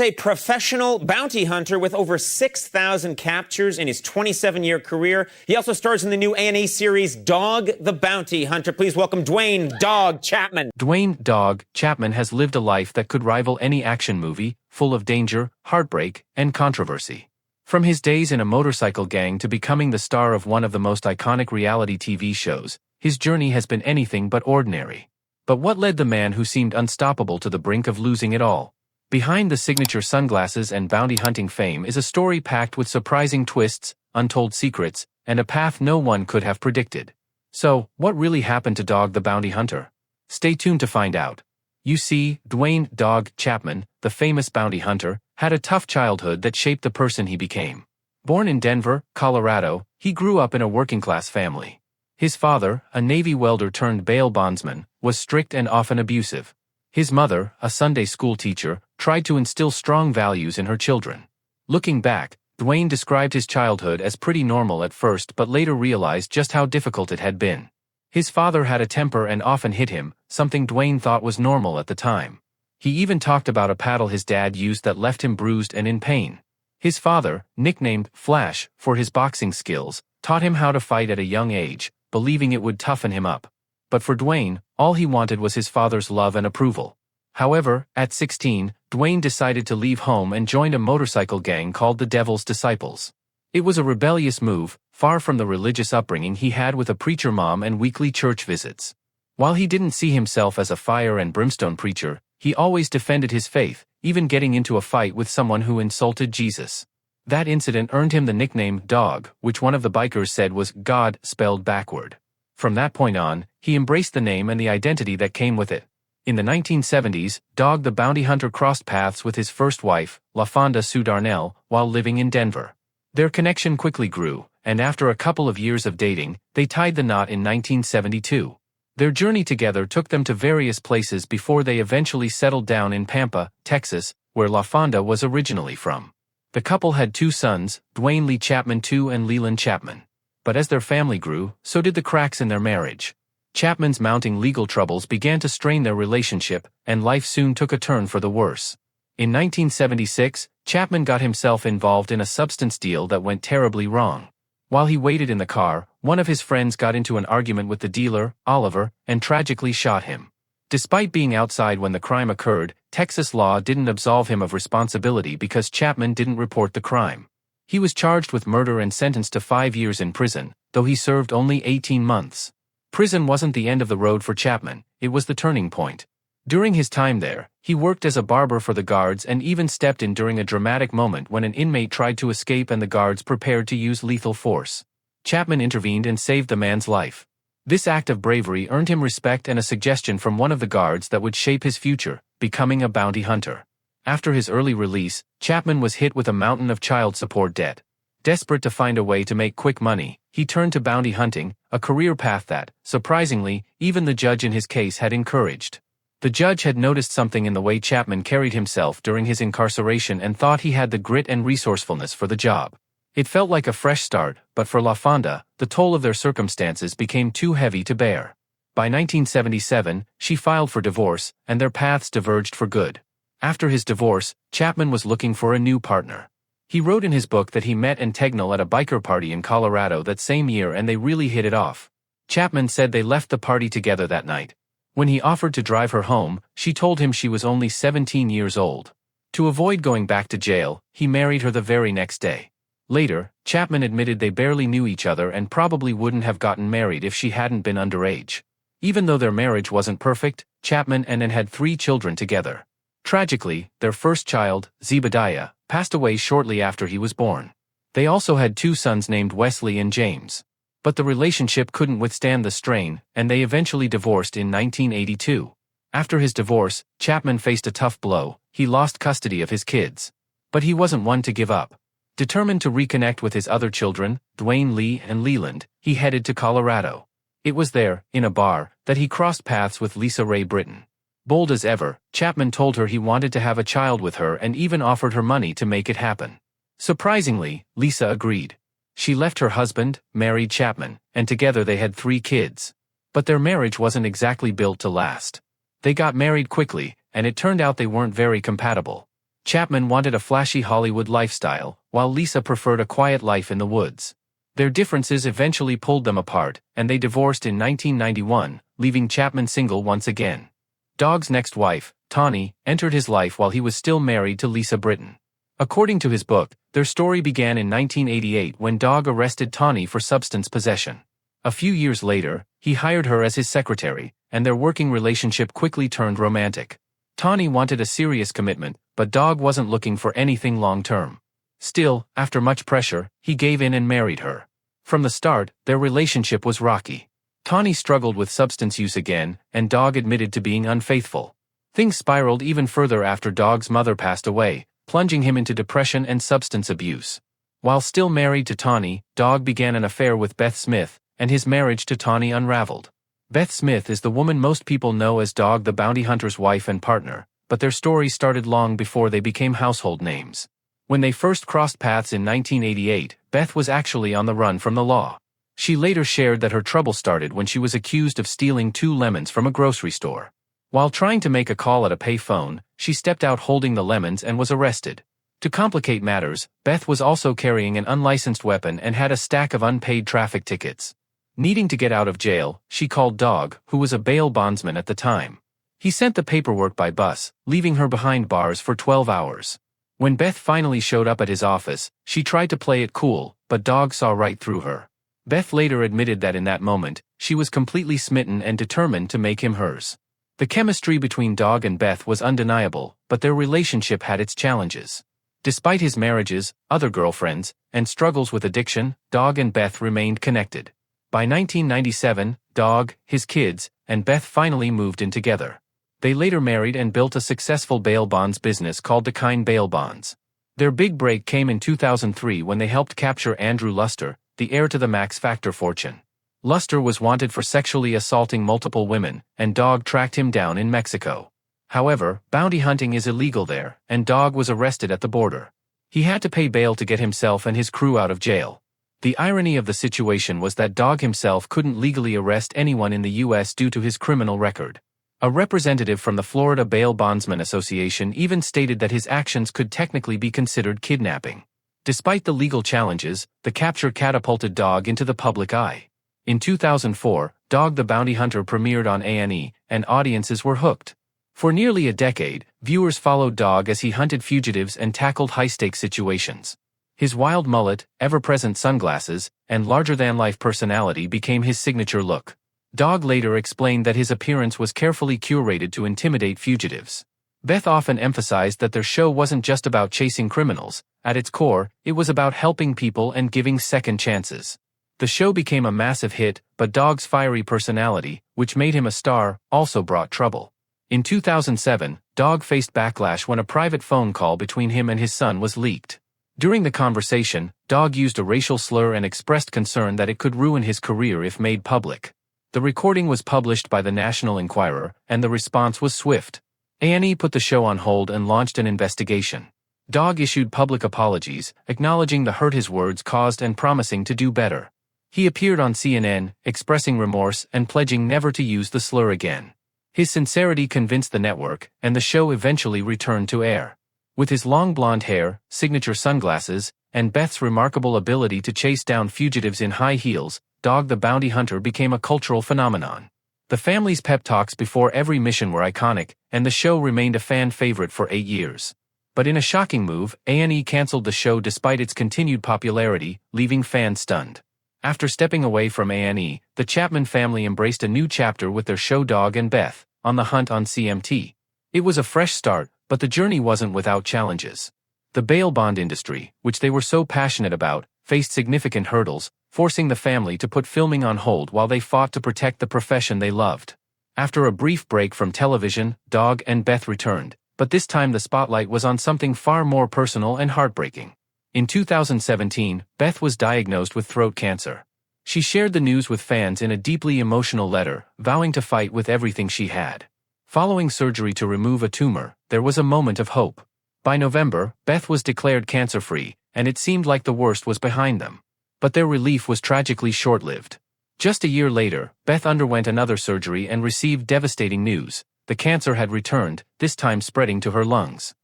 A professional bounty hunter with over 6,000 captures in his 27-year career. He also stars in the new A&E series Dog the Bounty Hunter. Please welcome Dwayne Dog Chapman. Dwayne Dog Chapman has lived a life that could rival any action movie, full of danger, heartbreak, and controversy. From his days in a motorcycle gang to becoming the star of one of the most iconic reality TV shows, his journey has been anything but ordinary. But what led the man who seemed unstoppable to the brink of losing it all? Behind the signature sunglasses and bounty hunting fame is a story packed with surprising twists, untold secrets, and a path no one could have predicted. So, what really happened to Dog the Bounty Hunter? Stay tuned to find out. You see, Dwayne Dog Chapman, the famous bounty hunter, had a tough childhood that shaped the person he became. Born in Denver, Colorado, he grew up in a working-class family. His father, a Navy welder turned bail bondsman, was strict and often abusive. His mother, a Sunday school teacher, tried to instill strong values in her children. Looking back, Dwayne described his childhood as pretty normal at first but later realized just how difficult it had been. His father had a temper and often hit him, something Dwayne thought was normal at the time. He even talked about a paddle his dad used that left him bruised and in pain. His father, nicknamed Flash for his boxing skills, taught him how to fight at a young age, believing it would toughen him up. But for Dwayne, all he wanted was his father's love and approval. However, at 16, Dwayne decided to leave home and joined a motorcycle gang called the Devil's Disciples. It was a rebellious move, far from the religious upbringing he had with a preacher mom and weekly church visits. While he didn't see himself as a fire and brimstone preacher, he always defended his faith, even getting into a fight with someone who insulted Jesus. That incident earned him the nickname Dog, which one of the bikers said was God spelled backward. From that point on, he embraced the name and the identity that came with it. In the 1970s, Dog the Bounty Hunter crossed paths with his first wife, LaFonda Sue Darnell, while living in Denver. Their connection quickly grew, and after a couple of years of dating, they tied the knot in 1972. Their journey together took them to various places before they eventually settled down in Pampa, Texas, where LaFonda was originally from. The couple had two sons, Dwayne Lee Chapman II and Leland Chapman. But as their family grew, so did the cracks in their marriage. Chapman's mounting legal troubles began to strain their relationship, and life soon took a turn for the worse. In 1976, Chapman got himself involved in a substance deal that went terribly wrong. While he waited in the car, one of his friends got into an argument with the dealer, Oliver, and tragically shot him. Despite being outside when the crime occurred, Texas law didn't absolve him of responsibility because Chapman didn't report the crime. He was charged with murder and sentenced to 5 years in prison, though he served only 18 months. Prison wasn't the end of the road for Chapman, it was the turning point. During his time there, he worked as a barber for the guards and even stepped in during a dramatic moment when an inmate tried to escape and the guards prepared to use lethal force. Chapman intervened and saved the man's life. This act of bravery earned him respect and a suggestion from one of the guards that would shape his future, becoming a bounty hunter. After his early release, Chapman was hit with a mountain of child support debt. Desperate to find a way to make quick money, he turned to bounty hunting, a career path that, surprisingly, even the judge in his case had encouraged. The judge had noticed something in the way Chapman carried himself during his incarceration and thought he had the grit and resourcefulness for the job. It felt like a fresh start, but for LaFonda, the toll of their circumstances became too heavy to bear. By 1977, she filed for divorce, and their paths diverged for good. After his divorce, Chapman was looking for a new partner. He wrote in his book that he met Antegnell at a biker party in Colorado that same year and they really hit it off. Chapman said they left the party together that night. When he offered to drive her home, she told him she was only 17 years old. To avoid going back to jail, he married her the very next day. Later, Chapman admitted they barely knew each other and probably wouldn't have gotten married if she hadn't been underage. Even though their marriage wasn't perfect, Chapman and Ann had 3 children together. Tragically, their first child, Zebediah, passed away shortly after he was born. They also had 2 sons named Wesley and James. But the relationship couldn't withstand the strain, and they eventually divorced in 1982. After his divorce, Chapman faced a tough blow. He lost custody of his kids. But he wasn't one to give up. Determined to reconnect with his other children, Dwayne Lee and Leland, he headed to Colorado. It was there, in a bar, that he crossed paths with Lisa Ray Britton. Bold as ever, Chapman told her he wanted to have a child with her and even offered her money to make it happen. Surprisingly, Lisa agreed. She left her husband, married Chapman, and together they had 3 kids. But their marriage wasn't exactly built to last. They got married quickly, and it turned out they weren't very compatible. Chapman wanted a flashy Hollywood lifestyle, while Lisa preferred a quiet life in the woods. Their differences eventually pulled them apart, and they divorced in 1991, leaving Chapman single once again. Dog's next wife, Tawny, entered his life while he was still married to Lisa Britton. According to his book, their story began in 1988 when Dog arrested Tawny for substance possession. A few years later, he hired her as his secretary, and their working relationship quickly turned romantic. Tawny wanted a serious commitment, but Dog wasn't looking for anything long-term. Still, after much pressure, he gave in and married her. From the start, their relationship was rocky. Tawny struggled with substance use again, and Dog admitted to being unfaithful. Things spiraled even further after Dog's mother passed away, plunging him into depression and substance abuse. While still married to Tawny, Dog began an affair with Beth Smith, and his marriage to Tawny unraveled. Beth Smith is the woman most people know as Dog the Bounty Hunter's wife and partner, but their story started long before they became household names. When they first crossed paths in 1988, Beth was actually on the run from the law. She later shared that her trouble started when she was accused of stealing 2 lemons from a grocery store. While trying to make a call at a pay phone, she stepped out holding the lemons and was arrested. To complicate matters, Beth was also carrying an unlicensed weapon and had a stack of unpaid traffic tickets. Needing to get out of jail, she called Dog, who was a bail bondsman at the time. He sent the paperwork by bus, leaving her behind bars for 12 hours. When Beth finally showed up at his office, she tried to play it cool, but Dog saw right through her. Beth later admitted that in that moment, she was completely smitten and determined to make him hers. The chemistry between Dog and Beth was undeniable, but their relationship had its challenges. Despite his marriages, other girlfriends, and struggles with addiction, Dog and Beth remained connected. By 1997, Dog, his kids, and Beth finally moved in together. They later married and built a successful bail bonds business called Duane Bail Bonds. Their big break came in 2003 when they helped capture Andrew Luster, the heir to the Max Factor fortune. Luster was wanted for sexually assaulting multiple women, and Dog tracked him down in Mexico. However, bounty hunting is illegal there, and Dog was arrested at the border. He had to pay bail to get himself and his crew out of jail. The irony of the situation was that Dog himself couldn't legally arrest anyone in the U.S. due to his criminal record. A representative from the Florida Bail Bondsman Association even stated that his actions could technically be considered kidnapping. Despite the legal challenges, the capture catapulted Dog into the public eye. In 2004, Dog the Bounty Hunter premiered on A&E, and audiences were hooked. For nearly a decade, viewers followed Dog as he hunted fugitives and tackled high-stakes situations. His wild mullet, ever-present sunglasses, and larger-than-life personality became his signature look. Dog later explained that his appearance was carefully curated to intimidate fugitives. Beth often emphasized that their show wasn't just about chasing criminals. At its core, it was about helping people and giving second chances. The show became a massive hit, but Dog's fiery personality, which made him a star, also brought trouble. In 2007, Dog faced backlash when a private phone call between him and his son was leaked. During the conversation, Dog used a racial slur and expressed concern that it could ruin his career if made public. The recording was published by the National Enquirer, and the response was swift. A&E put the show on hold and launched an investigation. Dog issued public apologies, acknowledging the hurt his words caused and promising to do better. He appeared on CNN, expressing remorse and pledging never to use the slur again. His sincerity convinced the network, and the show eventually returned to air. With his long blonde hair, signature sunglasses, and Beth's remarkable ability to chase down fugitives in high heels, Dog the Bounty Hunter became a cultural phenomenon. The family's pep talks before every mission were iconic, and the show remained a fan favorite for 8 years. But in a shocking move, A&E canceled the show despite its continued popularity, leaving fans stunned. After stepping away from A&E, the Chapman family embraced a new chapter with their show Dog and Beth, on the Hunt on CMT. It was a fresh start, but the journey wasn't without challenges. The bail bond industry, which they were so passionate about, faced significant hurdles, forcing the family to put filming on hold while they fought to protect the profession they loved. After a brief break from television, Dog and Beth returned, but this time the spotlight was on something far more personal and heartbreaking. In 2017, Beth was diagnosed with throat cancer. She shared the news with fans in a deeply emotional letter, vowing to fight with everything she had. Following surgery to remove a tumor, there was a moment of hope. By November, Beth was declared cancer-free, and it seemed like the worst was behind them. But their relief was tragically short-lived. Just a year later, Beth underwent another surgery and received devastating news. The cancer had returned, this time spreading to her lungs.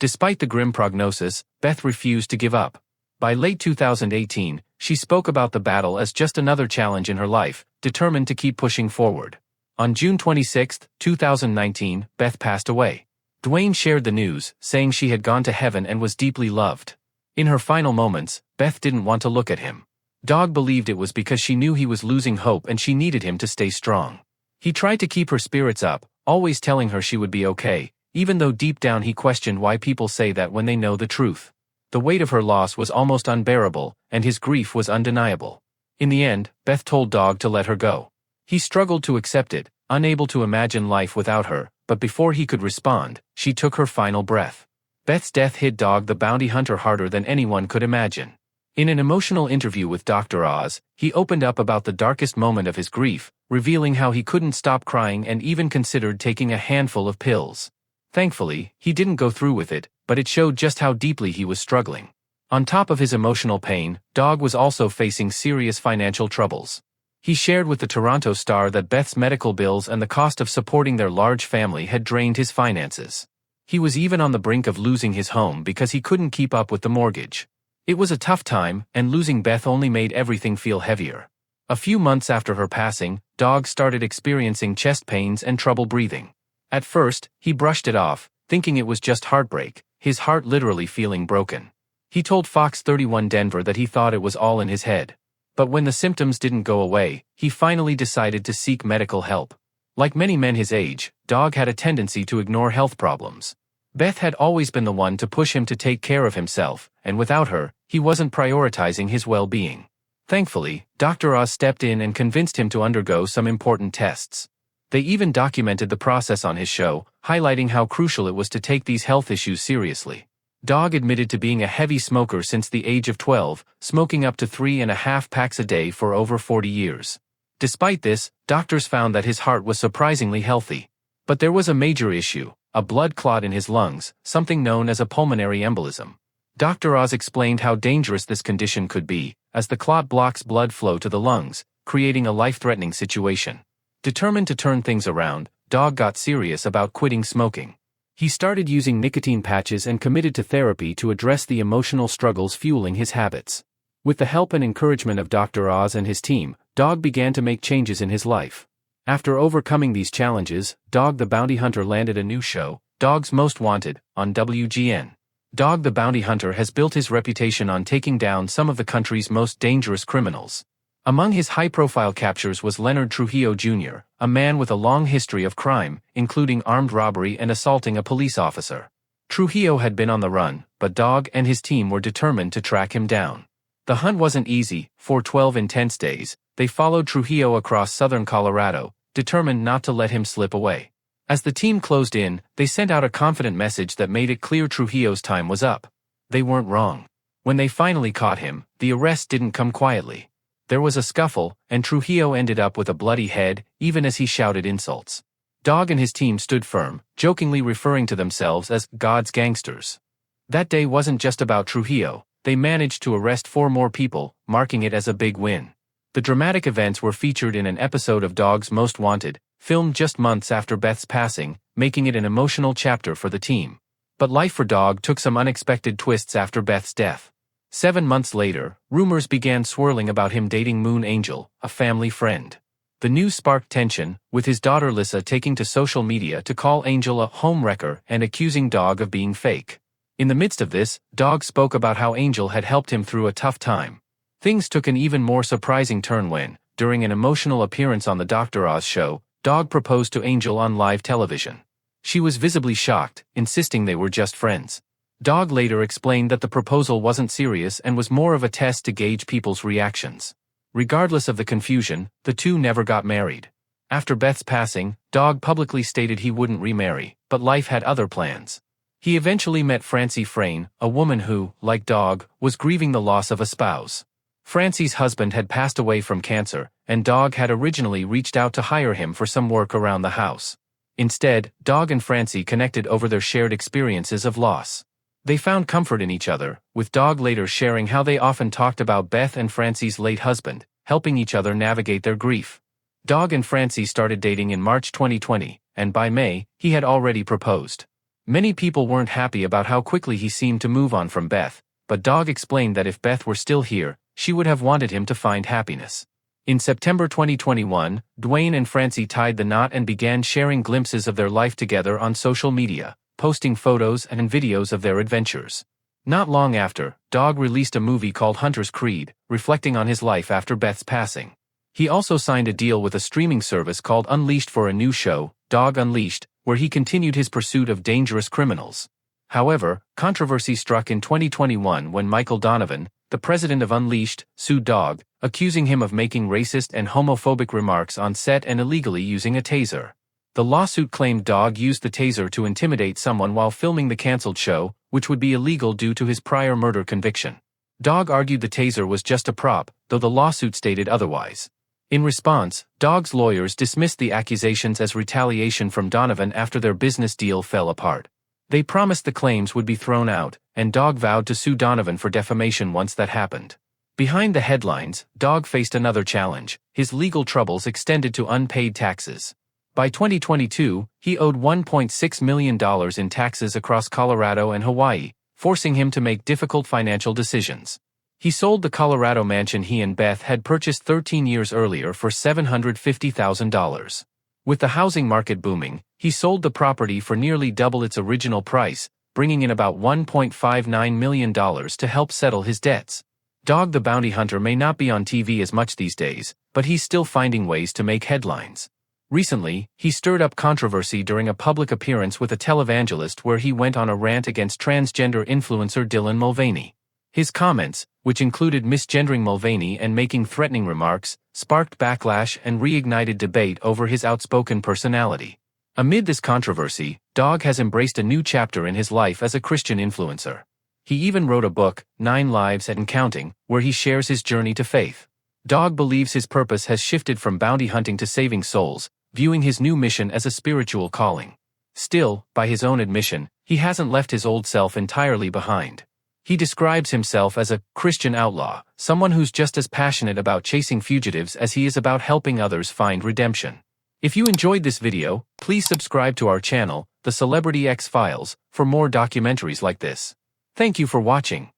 Despite the grim prognosis, Beth refused to give up. By late 2018, she spoke about the battle as just another challenge in her life, determined to keep pushing forward. On June 26, 2019, Beth passed away. Dwayne shared the news, saying she had gone to heaven and was deeply loved. In her final moments, Beth didn't want to look at him. Dog believed it was because she knew he was losing hope and she needed him to stay strong. He tried to keep her spirits up, always telling her she would be okay, even though deep down he questioned why people say that when they know the truth. The weight of her loss was almost unbearable, and his grief was undeniable. In the end, Beth told Dog to let her go. He struggled to accept it, unable to imagine life without her, but before he could respond, she took her final breath. Beth's death hit Dog the bounty hunter harder than anyone could imagine. In an emotional interview with Dr. Oz, he opened up about the darkest moment of his grief, revealing how he couldn't stop crying and even considered taking a handful of pills. Thankfully, he didn't go through with it, but it showed just how deeply he was struggling. On top of his emotional pain, Dog was also facing serious financial troubles. He shared with the Toronto Star that Beth's medical bills and the cost of supporting their large family had drained his finances. He was even on the brink of losing his home because he couldn't keep up with the mortgage. It was a tough time, and losing Beth only made everything feel heavier. A few months after her passing, Dog started experiencing chest pains and trouble breathing. At first, he brushed it off, thinking it was just heartbreak, his heart literally feeling broken. He told Fox 31 Denver that he thought it was all in his head. But when the symptoms didn't go away, he finally decided to seek medical help. Like many men his age, Dog had a tendency to ignore health problems. Beth had always been the one to push him to take care of himself, and without her, he wasn't prioritizing his well-being. Thankfully, Dr. Oz stepped in and convinced him to undergo some important tests. They even documented the process on his show, highlighting how crucial it was to take these health issues seriously. Dog admitted to being a heavy smoker since the age of 12, smoking up to 3.5 packs a day for over 40 years. Despite this, doctors found that his heart was surprisingly healthy. But there was a major issue, a blood clot in his lungs, something known as a pulmonary embolism. Dr. Oz explained how dangerous this condition could be, as the clot blocks blood flow to the lungs, creating a life-threatening situation. Determined to turn things around, Dog got serious about quitting smoking. He started using nicotine patches and committed to therapy to address the emotional struggles fueling his habits. With the help and encouragement of Dr. Oz and his team, Dog began to make changes in his life. After overcoming these challenges, Dog the Bounty Hunter landed a new show, Dog's Most Wanted, on WGN. Dog the Bounty Hunter has built his reputation on taking down some of the country's most dangerous criminals. Among his high-profile captures was Leonard Trujillo Jr., a man with a long history of crime, including armed robbery and assaulting a police officer. Trujillo had been on the run, but Dog and his team were determined to track him down. The hunt wasn't easy. For 12 intense days, they followed Trujillo across southern Colorado, determined not to let him slip away. As the team closed in, they sent out a confident message that made it clear Trujillo's time was up. They weren't wrong. When they finally caught him, the arrest didn't come quietly. There was a scuffle, and Trujillo ended up with a bloody head, even as he shouted insults. Dog and his team stood firm, jokingly referring to themselves as God's gangsters. That day wasn't just about Trujillo. They managed to arrest 4 more people, marking it as a big win. The dramatic events were featured in an episode of Dog's Most Wanted, filmed just months after Beth's passing, making it an emotional chapter for the team. But life for Dog took some unexpected twists after Beth's death. 7 months later, rumors began swirling about him dating Moon Angel, a family friend. The news sparked tension, with his daughter Lissa taking to social media to call Angel a homewrecker and accusing Dog of being fake. In the midst of this, Dog spoke about how Angel had helped him through a tough time. Things took an even more surprising turn when, during an emotional appearance on the Dr. Oz show, Dog proposed to Angel on live television. She was visibly shocked, insisting they were just friends. Dog later explained that the proposal wasn't serious and was more of a test to gauge people's reactions. Regardless of the confusion, the two never got married. After Beth's passing, Dog publicly stated he wouldn't remarry, but life had other plans. He eventually met Francie Frayne, a woman who, like Dog, was grieving the loss of a spouse. Francie's husband had passed away from cancer, and Dog had originally reached out to hire him for some work around the house. Instead, Dog and Francie connected over their shared experiences of loss. They found comfort in each other, with Dog later sharing how they often talked about Beth and Francie's late husband, helping each other navigate their grief. Dog and Francie started dating in March 2020, and by May, he had already proposed. Many people weren't happy about how quickly he seemed to move on from Beth, but Dog explained that if Beth were still here, she would have wanted him to find happiness. In September 2021, Dwayne and Francie tied the knot and began sharing glimpses of their life together on social media, posting photos and videos of their adventures. Not long after, Dog released a movie called Hunter's Creed, reflecting on his life after Beth's passing. He also signed a deal with a streaming service called Unleashed for a new show, Dog Unleashed, where he continued his pursuit of dangerous criminals. However, controversy struck in 2021 when Michael Donovan, the president of Unleashed, sued Dog, accusing him of making racist and homophobic remarks on set and illegally using a taser. The lawsuit claimed Dog used the taser to intimidate someone while filming the cancelled show, which would be illegal due to his prior murder conviction. Dog argued the taser was just a prop, though the lawsuit stated otherwise. In response, Dog's lawyers dismissed the accusations as retaliation from Donovan after their business deal fell apart. They promised the claims would be thrown out, and Dog vowed to sue Donovan for defamation once that happened. Behind the headlines, Dog faced another challenge. His legal troubles extended to unpaid taxes. By 2022, he owed $1.6 million in taxes across Colorado and Hawaii, forcing him to make difficult financial decisions. He sold the Colorado mansion he and Beth had purchased 13 years earlier for $750,000. With the housing market booming, he sold the property for nearly double its original price, bringing in about $1.59 million to help settle his debts. Dog the Bounty Hunter may not be on TV as much these days, but he's still finding ways to make headlines. Recently, he stirred up controversy during a public appearance with a televangelist where he went on a rant against transgender influencer Dylan Mulvaney. His comments, which included misgendering Mulvaney and making threatening remarks, sparked backlash and reignited debate over his outspoken personality. Amid this controversy, Dog has embraced a new chapter in his life as a Christian influencer. He even wrote a book, 9 Lives and Counting, where he shares his journey to faith. Dog believes his purpose has shifted from bounty hunting to saving souls, viewing his new mission as a spiritual calling. Still, by his own admission, he hasn't left his old self entirely behind. He describes himself as a Christian outlaw, someone who's just as passionate about chasing fugitives as he is about helping others find redemption. If you enjoyed this video, please subscribe to our channel, The Celebrity X Files, for more documentaries like this. Thank you for watching.